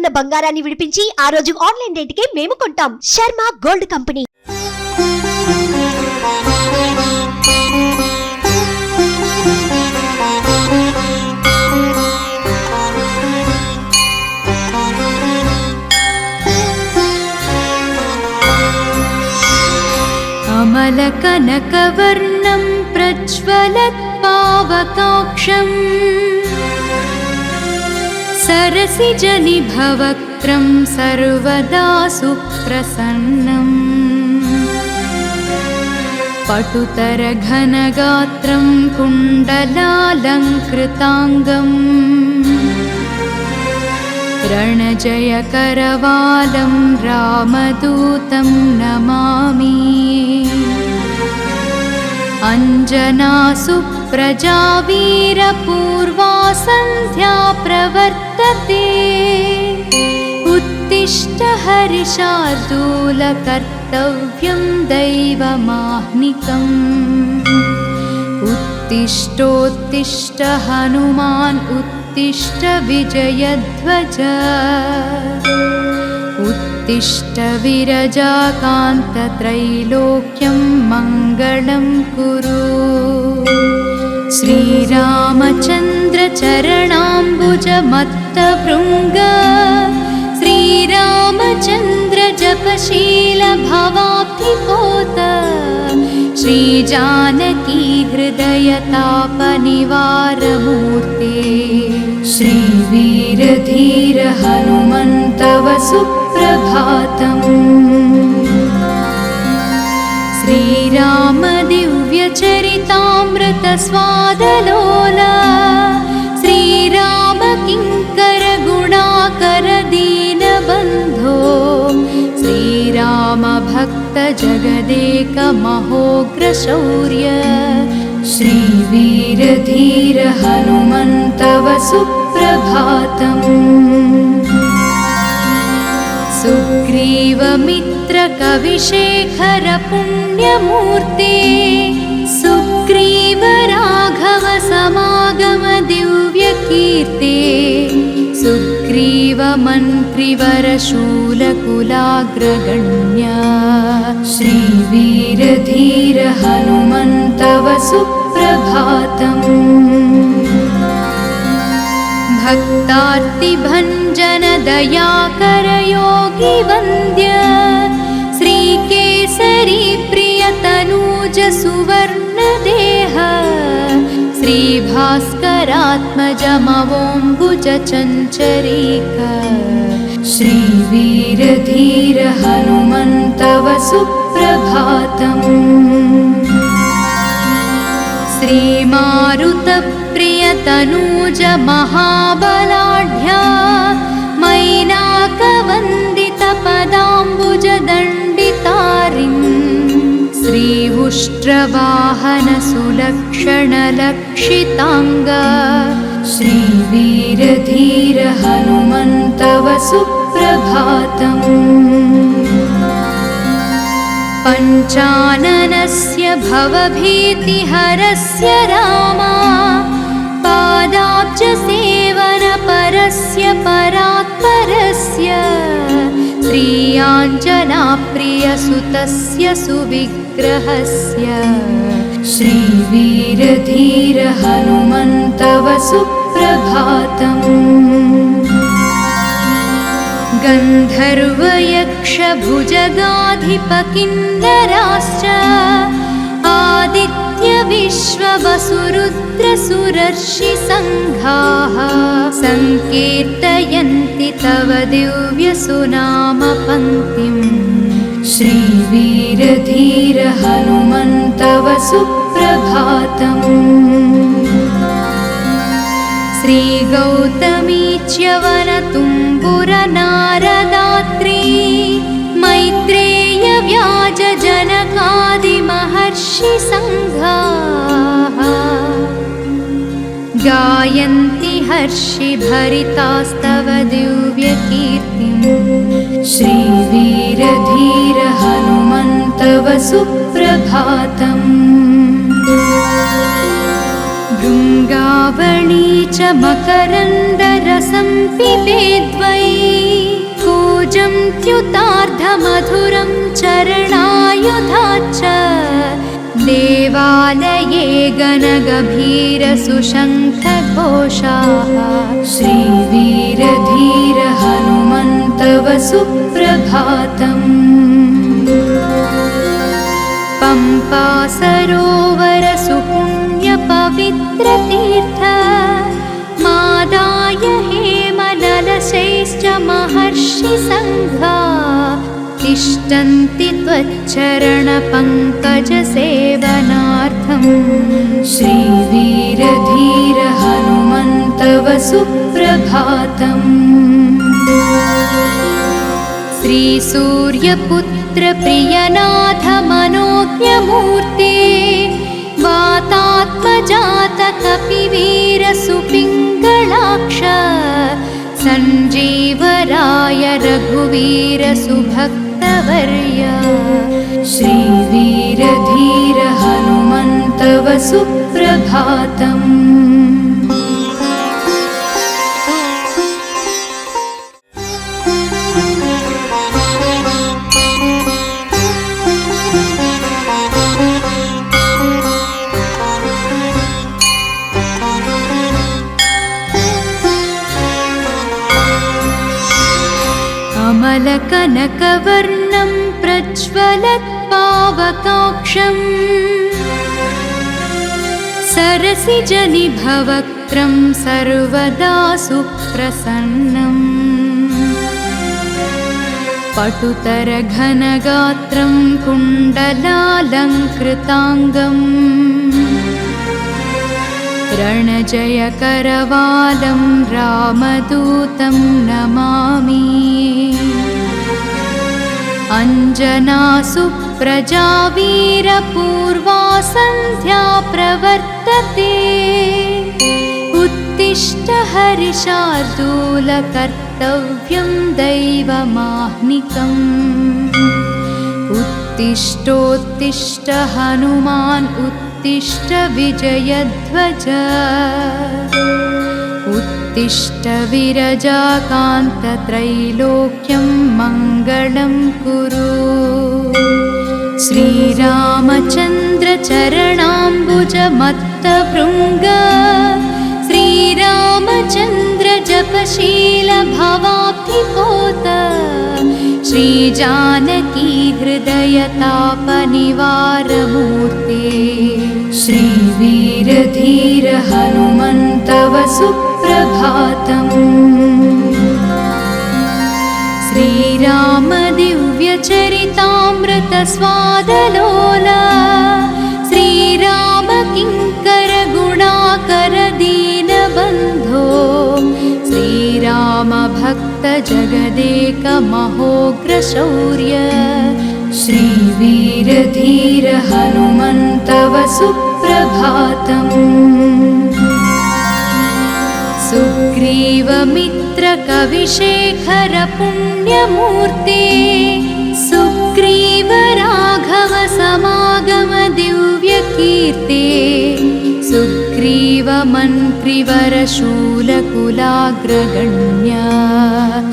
ఉన్న బంగారాన్ని విడిపించి ఆ రోజు ఆన్లైన్ రేటుకే మేము కొంటాం. Sharma gold company. अमलकनकवर्णं प्रज्वलत्पावकाक्षम् सरसिजनिभवक्त्रं सर्वदा सुप्रसन्नम् पटुतरघनगात्रं कुण्डलालङ्कृताङ्गम् रणजयकरवालं रामदूतं नमामि। अञ्जनासुप्रजा वीरपूर्वा सन्ध्या प्रवर्तते उत्तिष्ठ हरिशार्दूलकर्तव्यं दैवमाह्निकम् उत्तिष्ठोत्तिष्ठ हनुमान् उत्तिष्ठ विजयध्वज उत्तिष्ठ विरजाकान्तत्रैलोक्यं मङ्गलं कुरु। श्रीरामचन्द्र चरणाम्बुजमत्तभृङ्ग श्रीरामचन्द्र जपशील भवाब्धिपोत श्रीजानकी हृदयतापनिवारमूर्ते श्रीवीरधीर हनुमन्तव सुप्रभातम्। श्रीराम दिव्यचरितामृत स्वादलोला श्रीराम किङ्कर गुणाकर दीनबन्धो श्रीराम भक्त जगदेक महोग्र शौर्य श्रीवीरधीर हनुमन्तव सुप्रभातम्। सुग्रीवमित्र कविशेखर पुण्यमूर्ते सुग्रीव राघव समागम दिव्यकीर्ते सुग्रीव मन्त्रिवर शूलकुलाग्रगण्य श्रीवीरधीर हनुमन्तव सुप्रभातम्। भक्तार्तिभञ्जन दयाकर योगी वन्द्य श्रीकेसरी प्रियतनूज सुवर्णदेह श्रीभास्करात्मजमवोम्बुज चञ्चरीक श्रीवीरधीर हनुमन्तव सुप्रभातम्। श्रीमारुतप्रियतनूज महाबलाढ्या मैनाकवन्दितपदाम्बुजदण्डितारिन् श्री उष्ट्रवाहन सुलक्षणलक्षिताङ्ग श्रीवीरधीर हनुमन्तव सुप्रभातम्। पञ्चाननस्य भवभीतिहरस्य रामा पादाब्जसेवनपरस्य परात्परस्य श्रीयाञ्जनाप्रियसुतस्य सुविग्रहस्य श्रीवीरधीर हनुमन्तव सुप्रभातम्। गन्धर्वयक्षभुजगाधिपकिन्नराश्च आदित्यविश्ववसुरुद्रसुरर्षिसङ्घाः सङ्कीर्तयन्ति तव दिव्यसुनामपङ्क्तिम् श्रीवीरधीर हनुमन्तव सुप्रभातम्। श्रीगौतमी च्यवनतुम्बुरनारदात्री मैत्रेय व्याजजनकादिमहर्षिसङ्घाः गायन्ति हर्षिभरितास्तव दिव्यकीर्तिम् श्रीवीरधीर हनुमन्तव सुप्रभातम्। भृङ्गावळी च मकरन्दरसं पिबेद्वै प्रत्युतार्धमधुरं चरणायुधाच्च देवालये गणगभीरसुशङ्खघोषाः श्रीवीरधीर हनुमन्तव सुप्रभातम्। पम्पा सरोवर सुपुण्यपवित्रतीर्थ मादाय हेमललशैश्च महर्षिसङ्घा तिष्ठन्ति त्वच्चरणपङ्कजसेवनार्थं श्रीवीरधीर हनुमन्तव सुप्रभातम्। श्रीसूर्यपुत्र प्रियनाथ मनोज्ञमूर्ते वातात्मजात कपिवीर सुपिङ्गलाक्ष सञ्जीवराय रघुवीर सुभक्तवर्य श्रीवीरधीर हनुमन्तव सुप्रभातम्। कनकवर्णं प्रज्वलत्पावकाक्षं सरसिजनिभवक्त्रं सर्वदा सुप्रसन्नम् पटुतरघनगात्रं कुण्डलालङ्कृताङ्गम् रणजयकरवालं रामदूतं नमामि। अञ्जनासुप्रजा वीरपूर्वा सन्ध्या प्रवर्तते उत्तिष्ठ हरिशार्दूल कर्तव्यं दैवमाह्निकम् उत्तिष्ठोत्तिष्ठ हनुमान् उत्तिष्ठ विजयध्वज उत्तिष्ठ विरजाकान्तत्रैलोक्यं मङ्गलं कुरु। श्रीरामचन्द्र चरणाम्बुजमत्तभृङ्ग श्रीरामचन्द्र जपशील भवाब्धिपोत श्रीजानकी हृदयतापनिवारमूर्ते श्रीवीरधीर हनुमन्तव सुप्रभातम्। श्रीराम दिव्यचरितामृत स्वादलोला श्रीराम किङ्कर गुणाकर दीनबन्धो श्रीराम भक्त जगदेक महोग्रशौर्य श्रीवीरधीर हनुमन्तव सुप्रभातम्। सुग्रीवमित्र कविशेखर पुण्यमूर्ते सुग्रीव राघव समागम दिव्यकीर्ते सुग्रीव मन्त्रिवर शूलकुलाग्रगण्य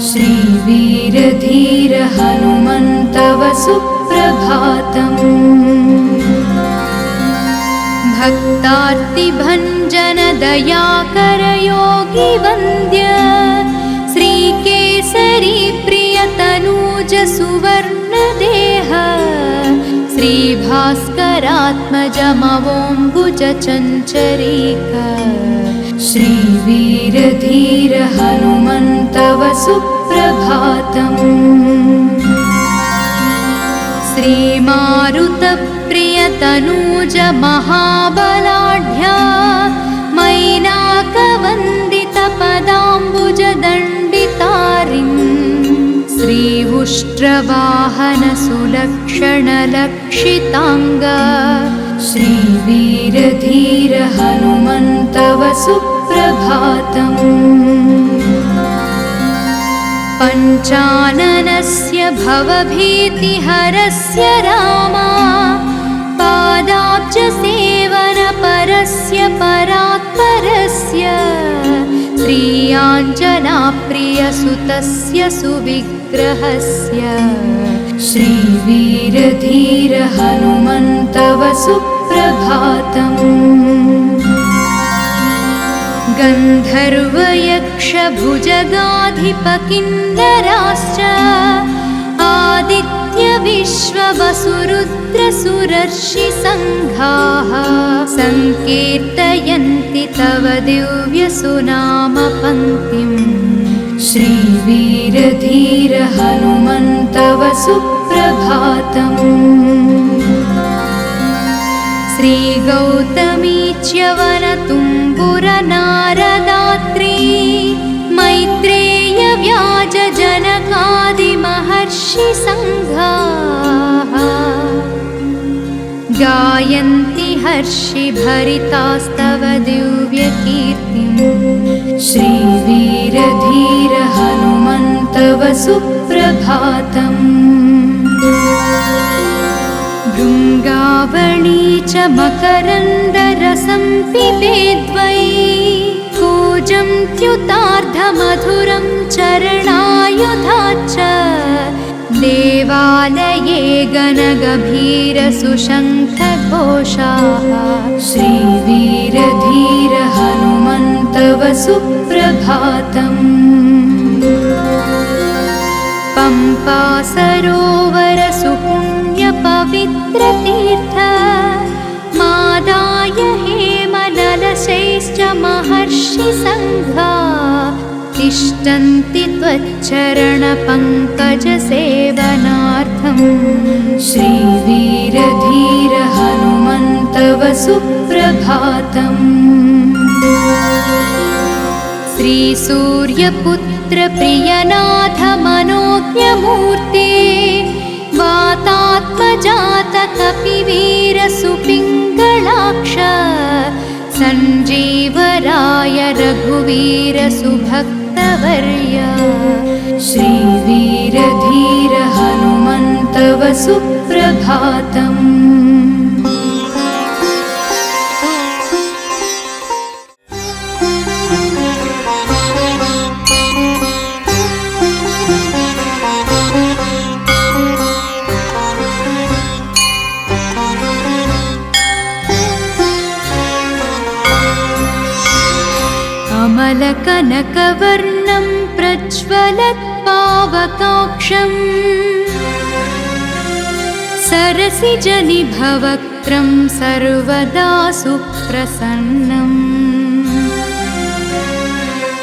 श्रीवीरधीर हनुमन्तव सुप्रभातम्। भक्तार्तिभञ्जन दयाकर योगी वन्द्य श्रीकेसरी प्रियतनूज सुवर्णदेह श्रीभास्करात्मजमवोऽम्बुज चञ्चरीक श्रीवीरधीर हनुमन्तव सुप्रभातम्। श्रीमारुतप्रियतनूज महाबलाढ्या मैनाकवन्दितपदाम्बुजदण्डितारिं श्रीउष्ट्रवाहन सुलक्षणलक्षिताङ्ग श्रीवीरधीर हनुमन्तव सुप्रभातम्। पञ्चाननस्य भवभीतिहरस्य रामा पादाब्जसेवनपरस्य परात्परस्य श्रीयाञ्जनाप्रियसुतस्य सुविग्रहस्य विग्रहस्य श्रीवीरधीर हनुमन्तव सुप्रभातम्। गन्धर्वयक्षभुजगाधिपकिन्नराश्च आदित्यविश्ववसुरुद्रसुरर्षिसङ्घाः सङ्कीर्तयन्ति तव दिव्यसुनामपङ्क्तिम्। श्रीवीरधीर हनुमन्तव सुप्रभातम्। श्रीगौतमी च्यवनतुम्बुरनारदात्री मैत्रेय व्याजजनकादिमहर्षिसङ्घाः गायन्ति हर्षिभरितास्तव दिव्यकीर्तिम्। श्रीवीरधीर हनुमन्तव सुप्रभातम्। भृङ्गावळी च मकरन्दरसं पिबेद्वै कूजं त्युतार्धमधुरं चरणायुधाच्च देवालये गणगभीरसुशङ्खघोषाः श्रीवीरधीर हनुमन्तव सुप्रभातम्। पम्पा सरोवर सुपुण्यपवित्रतीर्थ मादाय हेमललशैश्च महर्षिसङ्घा तिष्ठन्ति त्वच्चरणपङ्कजसेवनार्थम्। श्रीवीरधीर हनुमन्तव सुप्रभातम्। श्रीसूर्यपुत्र प्रियनाथ मनोज्ञमूर्ते वातात्मजात कपिवीर सुपिङ्गलाक्ष सञ्जीवराय रघुवीर सुभक्तवर्य श्रीवीरधीर हनुमन्तव सुप्रभातम्। कनकवर्णं प्रज्वलत्पावकाक्षं सरसिजनिभवक्त्रं सर्वदा सुप्रसन्नम्।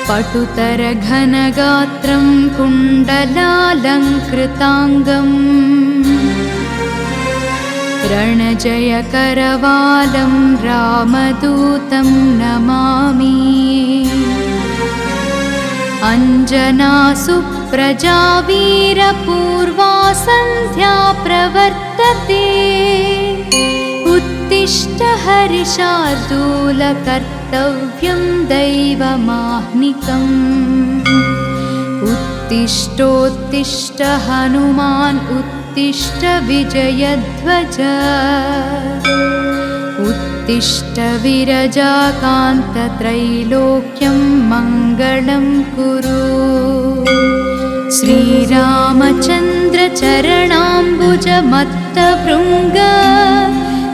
पटुतरघनगात्रं कुण्डलालङ्कृताङ्गम् रणजयकरवालं रामदूतं नमामि। अञ्जनासुप्रजा वीरपूर्वा सन्ध्या प्रवर्तते उत्तिष्ठ हरिशार्दूल कर्तव्यं दैवमाह्निकम्। उत्तिष्ठोत्तिष्ठ हनुमान् उत्तिष्ठ विजयध्वज उत्तिष्ठ विरजाकान्त त्रैलोक्यं मङ्गलं कुरु। श्रीरामचन्द्र चरणाम्बुजमत्तभृङ्ग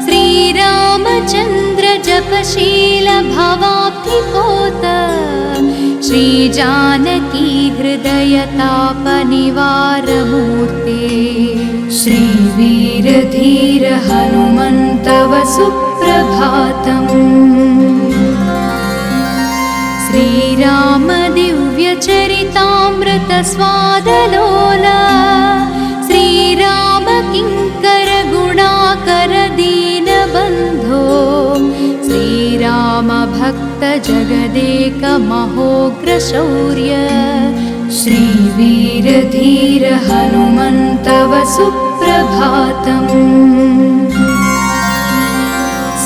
श्रीरामचन्द्र जपशील भवाब्धिपोत श्रीजानकी हृदयतापनिवारमूर्ते श्रीवीरधीर हनुमन्तव सुप्रभातम्। श्रीराम दिव्यचरितामृत स्वादलोला श्रीराम किङ्कर गुणाकर दीनबन्धो श्रीराम भक्त जगदेक महोग्रशौर्य श्रीवीरधीर हनुमन्तव सुप्रभातम्।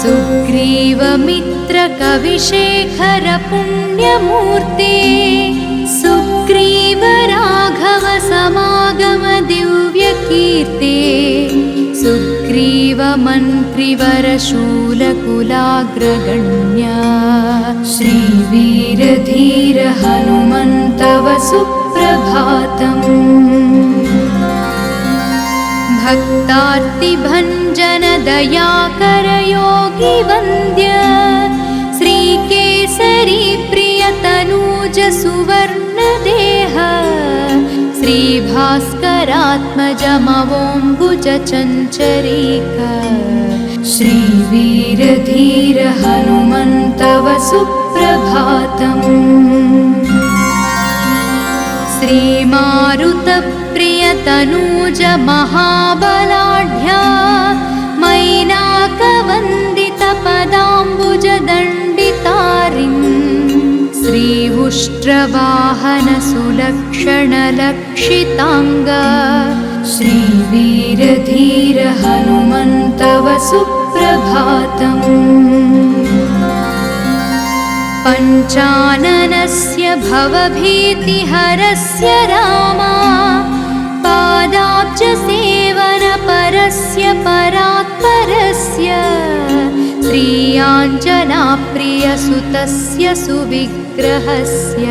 सुग्रीवमित्र कविशेखर पुण्यमूर्ते सुग्रीव राघव समागम दिव्यकीर्ते सुग्रीव मन्त्रिवर शूलकुलाग्रगण्य श्रीवीरधीर हनुमन्तव सुप्रभातम्। भक्तार्तिभञ्जन दयाकर योगी वन्द्य श्रीकेसरी प्रियतनूज सुवर्णदेह श्रीभास्करात्मजमवोऽम्बुज चञ्चरीक श्रीवीरधीर हनुमन्तव सुप्रभातम्। श्रीमारुतप्रियतनूज महाबलाढ्या मैनाकवन्दितपदाम्बुजदण्डितारिम् श्रीउष्ट्रवाहनसुलक्षणलक्षिताङ्ग श्रीवीरधीर हनुमन्तव सुप्रभातम्। पञ्चाननस्य भवभीतिहरस्य रामा पादाब्जसेवनपरस्य परात्परस्य श्रीयाञ्जनाप्रियसुतस्य सुविग्रहस्य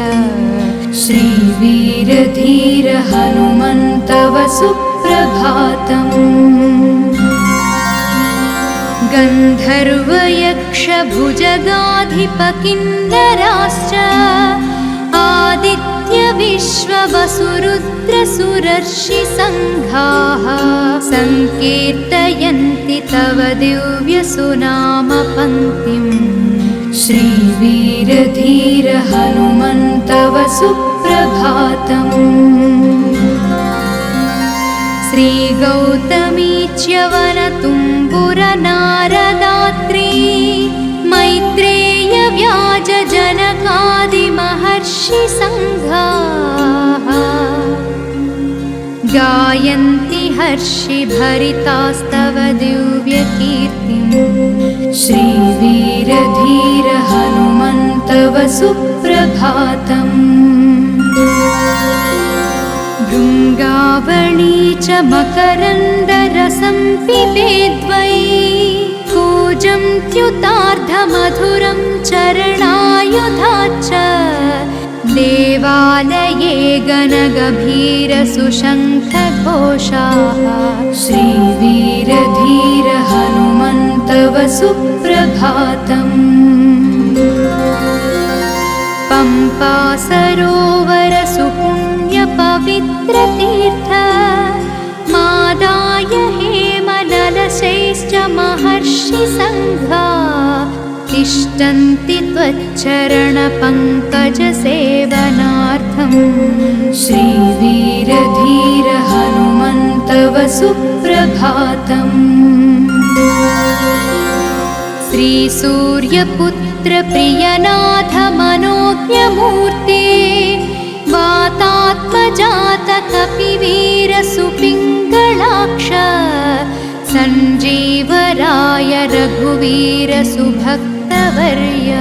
श्रीवीरधीर हनुमन्तव सुप्रभातम्। गन्धर्वयक्षभुजगाधिपकिन्नराश्च आदित्यविश्ववसुरुद्रसुरर्षिसङ्घाः सङ्कीर्तयन्ति तव दिव्यसुनामपङ्क्तिम् श्रीवीरधीर हनुमन्तव सुप्रभातम्। श्रीगौतमी च्यवनतुम्बुरनारदात्री मैत्रेयव्याजजनकादिमहर्षिसङ्घाः गायन्ति हर्षिभरितास्तव दिव्यकीर्तिम् श्रीवीरधीर हनुमन्तव सुप्रभातम्। भृङ्गावळी च मकरन्दरसं पिबेद्वै कूजं द्युतार्धमधुरं चरणायुधाच्च देवालये गणगभीरसुशङ्खघोषाः श्रीवीरधीर हनुमन्तव सुप्रभातम्। पम्पा सरोवर सुपुण्यपवित्रतीर्थ मादाय हेमललशैश्च महर्षिसङ्घा तिष्ठन्ति त्वच्चरणपङ्कजसेवनार्थम् श्रीवीरधीर हनुमन्तव सुप्रभातम्। श्रीसूर्यपुत्र प्रियनाथ मनोज्ञमूर्ते वातात्मजात कपिवीर सुपिङ्गलाक्ष सञ्जीवराय रघुवीर सुभक्तवर्य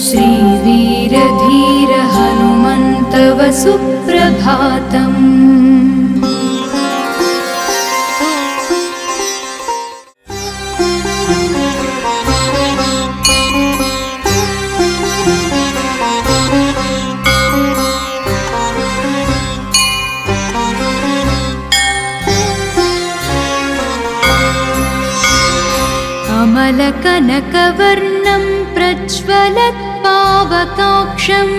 श्रीवीरधीर हनुमन्तव सुप्रभातम्। कनकवर्णं प्रज्वलत्पावकाक्षम्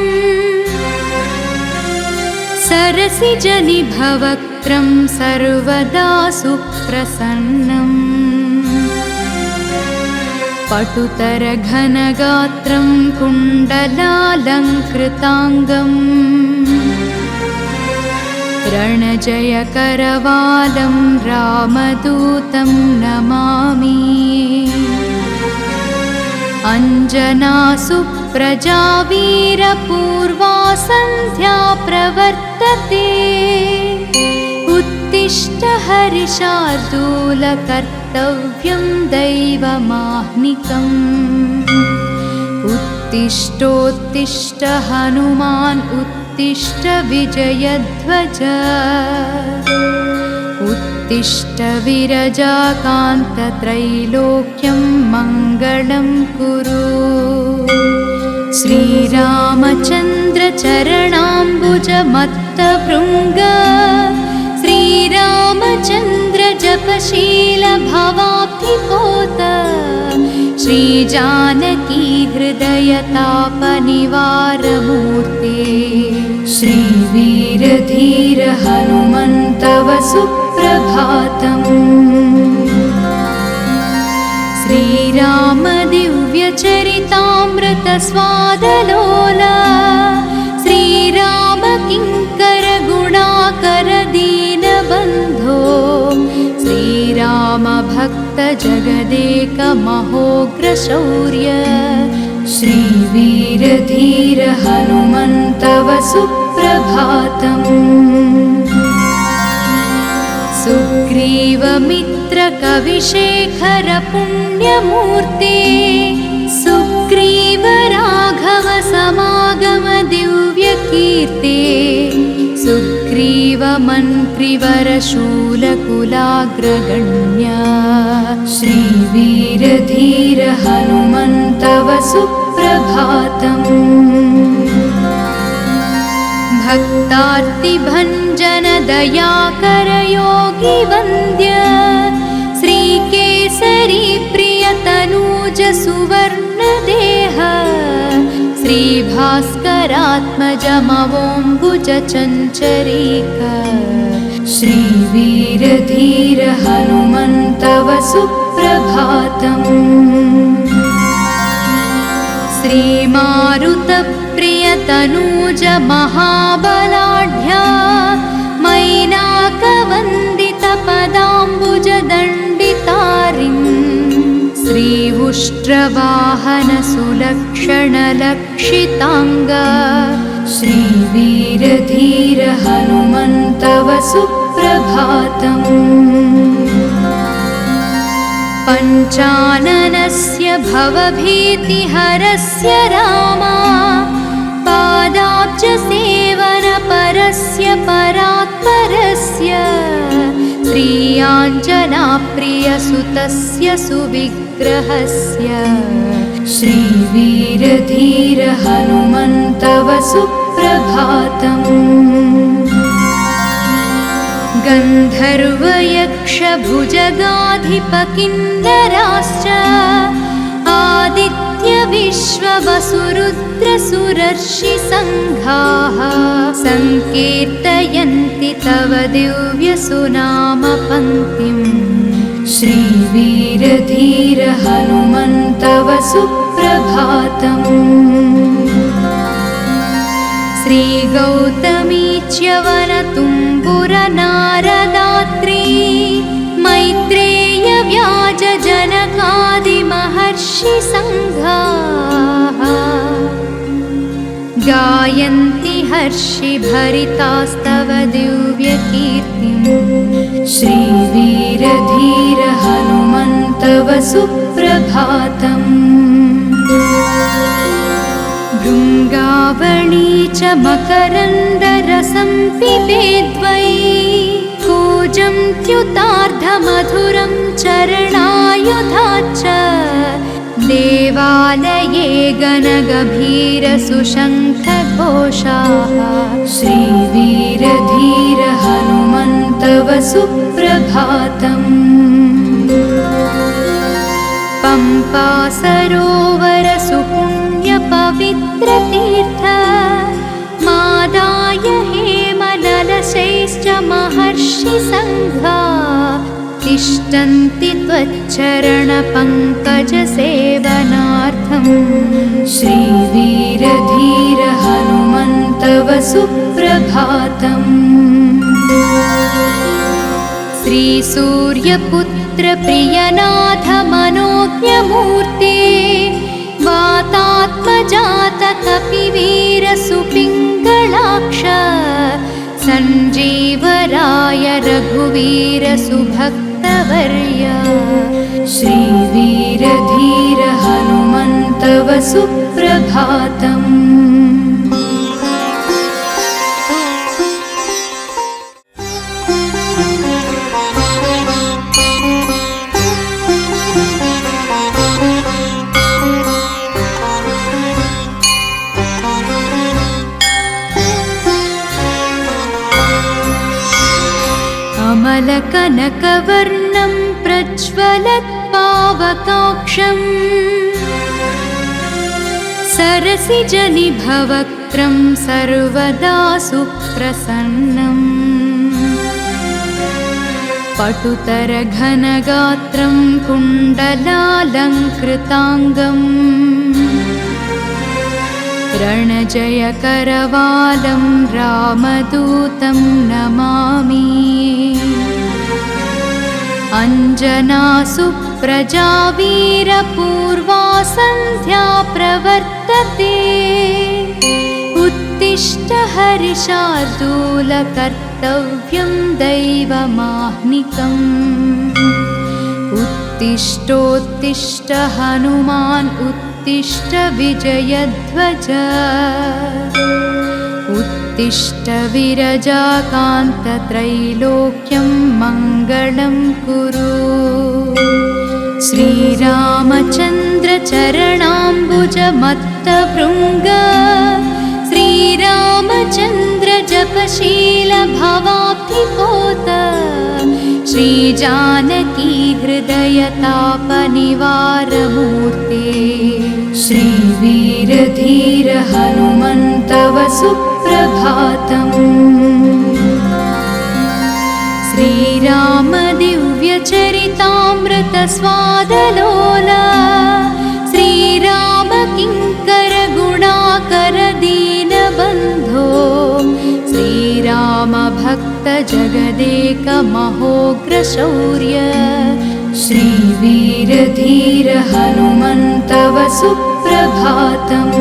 सरसिजनिभवक्त्रं सर्वदा सुप्रसन्नम् पटुतरघनगात्रं कुण्डलालङ्कृताङ्गम् रणजयकरवालं रामदूतं नमामि। अञ्जनासुप्रजा वीरपूर्वा सन्ध्या प्रवर्तते उत्तिष्ठ हरिशार्दूल कर्तव्यं दैवमाह्निकम् उत्तिष्ठोत्तिष्ठ हनुमान् उत्तिष्ठ विजयध्वज उत्तिष्ठ विरजाकान्त त्रैलोक्यं मङ्गलं कुरु। श्रीरामचन्द्र चरणाम्बुज मत्तभृङ्ग श्रीरामचन्द्र जपशील भवाब्धिपोत श्रीजानकी हृदयतापनिवारमूर्ते श्रीवीरधीर हनुमन्तव सुप्रभातम् श्रीराम दिव्यचरितामृत स्वादलोला श्रीराम किङ्कर गुणाकर दीनबन्धो श्रीराम भक्त जगदेक महोग्रशौर्य श्रीवीरधीर हनुमन्तव सुप्रभातम् सुग्रीवमित्र कविशेखर पुण्यमूर्ते सुग्रीव राघव समागम दिव्यकीर्ते सुग्रीव मन्त्रिवर शूलकुलाग्रगण्या श्रीवीरधीर हनुमन्तव सुप्रभातम् भक्तार्तिभञ्जन दयाकर योगी वन्द्य श्रीकेसरी प्रियतनूज सुवर्णदेह श्रीभास्करात्मजमवोम्बुज चञ्चरीक श्रीवीरधीर हनुमन्तव सुप्रभातम् श्रीमारुतप्रियतनूज महाबलाढ्या मैनाकवन्दितपदाम्बुजदण्डितारिन् श्रीउष्ट्रवाहन सुलक्षणलक्षिताङ्ग श्रीवीरधीर हनुमन्तव सुप्रभातम् पञ्चाननस्य भवभीतिहरस्य रामा पादाब्जसेवनपरस्य परात्परस्य श्रीयाञ्जनाप्रियसुतस्य सुविग्रहस्य श्रीवीरधीर हनुमन्तव सुप्रभातम् गन्धर्वयक्षभुजगाधिपकिन्नराश्च आदित्यविश्ववसुरुद्रसुरर्षिसङ्घाः सङ्कीर्तयन्ति तव दिव्यसुनामपङ्क्तिम् श्रीवीरधीर हनुमन्तव सुप्रभातम् श्रीगौतमी च्यवनतुम्बुरनारदात्री मैत्रेय व्याजजनकादिमहर्षिसङ्घाः गायन्ति हर्षिभरितास्तव दिव्यकीर्तिम् श्रीवीरधीर हनुमन्तव सुप्रभातम् भृङ्गावणी च मकरन्दरसं पिबेद्वै कूजं त्युतार्धमधुरं चरणायुधाच्च देवालये गणगभीरसुशङ्खघोषाः श्रीवीरधीर हनुमन्तव सुप्रभातम् पम्पा सरोवर सुपुण्यपवित्रतीर्थ मादाय हेमललशैश्च महर्षिसङ्घा तिष्ठन्ति त्वच्चरणपङ्कजसेवनार्थम् श्रीवीरधीर हनुमन्तव सुप्रभातम् श्रीसूर्यपुत्र प्रियनाथ मनोज्ञमूर्ते वातात्मजात कपिवीर सुपिङ्गलाक्ष सञ्जीवराय रघुवीर सुभक्तवर्य श्रीवीरधीर हनुमन्तव सुप्रभातम् कमलकनकवर्णं प्रज्वलत्पावकाक्षम् सरसिजनिभवक्त्रं सर्वदा सुप्रसन्नम् पटुतरघनगात्रं कुण्डलालङ्कृताङ्गम् रणजयकरवालं रामदूतं नमामि अञ्जनासुप्रजा वीरपूर्वा सन्ध्या प्रवर्तते उत्तिष्ठ हरिशार्दूल कर्तव्यं दैवमाह्निकम् उत्तिष्ठोत्तिष्ठ हनुमान् उत्तिष्ठ विजयध्वज उत्तिष्ठ विरजाकान्तत्रैलोक्यं मङ्गलं कुरु श्रीरामचन्द्र चरणाम्बुजमत्तभृङ्ग श्रीरामचन्द्र जपशील भवाब्धिपोत श्रीजानकी हृदयतापनिवारमूर्ते श्रीवीरधीर हनुमन्तव सुप्रभातम् श्रीराम दिव्यचरितामृत स्वादलोला श्रीराम किङ्कर गुणाकर दीनबन्धो श्रीराम भक्त जगदेक महोग्र शौर्य श्रीवीरधीर हनुमन्तव सुप्रभातम्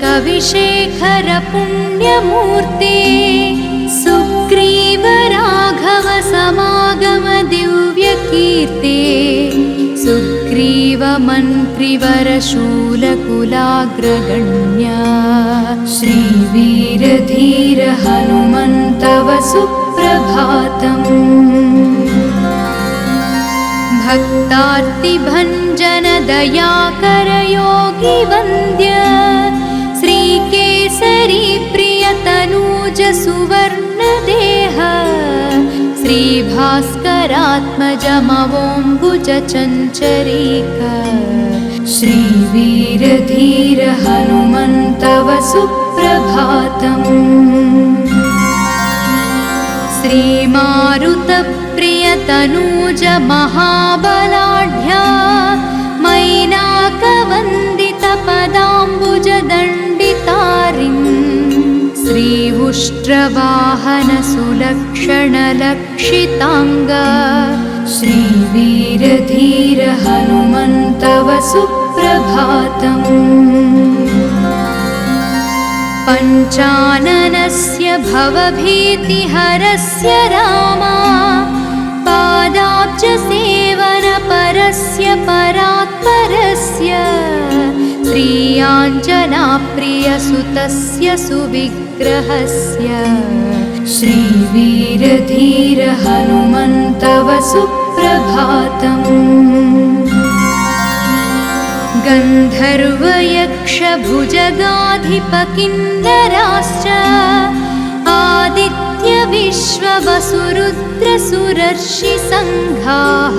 सुग्रीवमित्रकविशेखर पुण्यमूर्ते सुग्रीव राघव समागम दिव्यकीर्ते सुग्रीव मन्त्रिवर शूलकुलाग्रगण्य श्रीवीरधीर हनुमन्तव सुप्रभातम् भक्तार्तिभञ्जन दयाकर योगी वन्द्य श्रीकेसरी प्रियतनूज सुवर्णदेह श्रीभास्करात्मजमवोम्बुज चञ्चरीक श्रीवीरधीर हनुमन्तव सुप्रभातम् श्रीमारुतप्रियतनूज महाबलाढ्या मैनाकवन्दितपदाम्बुजदण्डितारिन् श्रीउष्ट्रवाहन सुलक्षणलक्षिताङ्ग श्रीवीरधीर हनुमन्तव सुप्रभातम् पञ्चाननस्य भवभीतिहरस्य रामा पादाब्जसेवनपरस्य परात्परस्य श्रीयाञ्जनाप्रियसुतस्य सुविग्रहस्य श्रीवीरधीर हनुमन्तव सुप्रभातम् गन्धर्वयक्षभुजगाधिपकिन्नराश्च आदित्यविश्ववसुरुद्रसुरर्षिसङ्घाः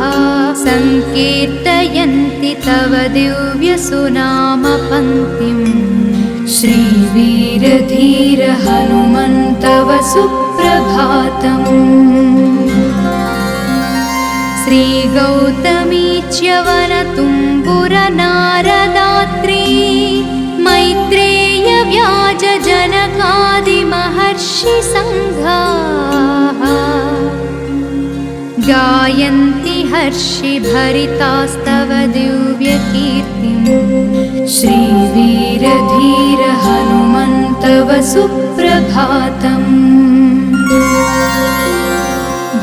सङ्कीर्तयन्ति तव दिव्यसुनामपङ्क्तिम् श्रीवीरधीर हनुमन्तव सुप्रभातम् श्रीगौतमी च्यवनतुम्बुरनारदात्री मैत्रेय व्याजजनकादिमहर्षिसङ्घाः गायन्ति हर्षिभरितास्तव दिव्यकीर्तिम् श्रीवीरधीर हनुमन्तव सुप्रभातम्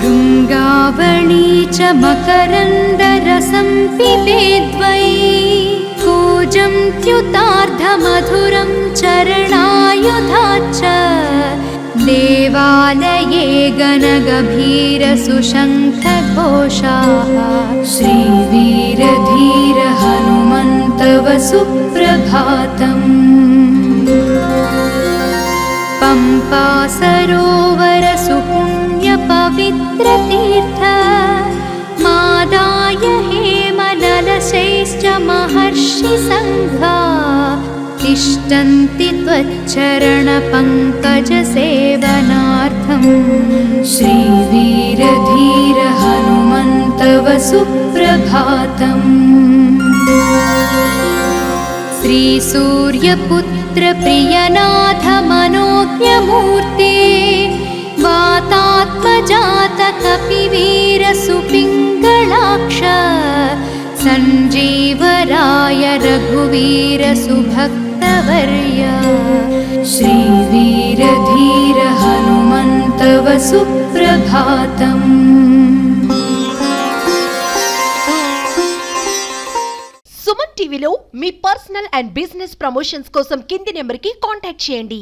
भृङ्गावणी च मकरन्दरसं पिबेद्वै कूजं त्युतार्धमधुरं चरणायुधाच्च देवालये गणगभीरसुशङ्खघोषाः श्रीवीरधीर हनुमन्तव सुप्रभातम् सरोवर सुपुण्यपवित्रतीर्थ मादाय हेमललशैश्च महर्षिसङ्घा तिष्ठन्ति त्वच्चरणपङ्कजसेवनार्थम् श्रीवीरधीर हनुमन्तव सुप्रभातम्। श्रीसूर्यपुत्र प्रियनाथ मनोज्ञमूर्ते वातात्मजात कपिवीर सुपिङ्गलाक्ष सञ्जीवराय रघुवीर सुभक्तवर्य श्रीवीरधीर हनुमन्तव सुप्रभातम्। సుమన్ టీవీలో మీ పర్సనల్ అండ్ బిజినెస్ ప్రమోషన్స్ కోసం కింది నెంబర్కి కాంటాక్ట్ చేయండి.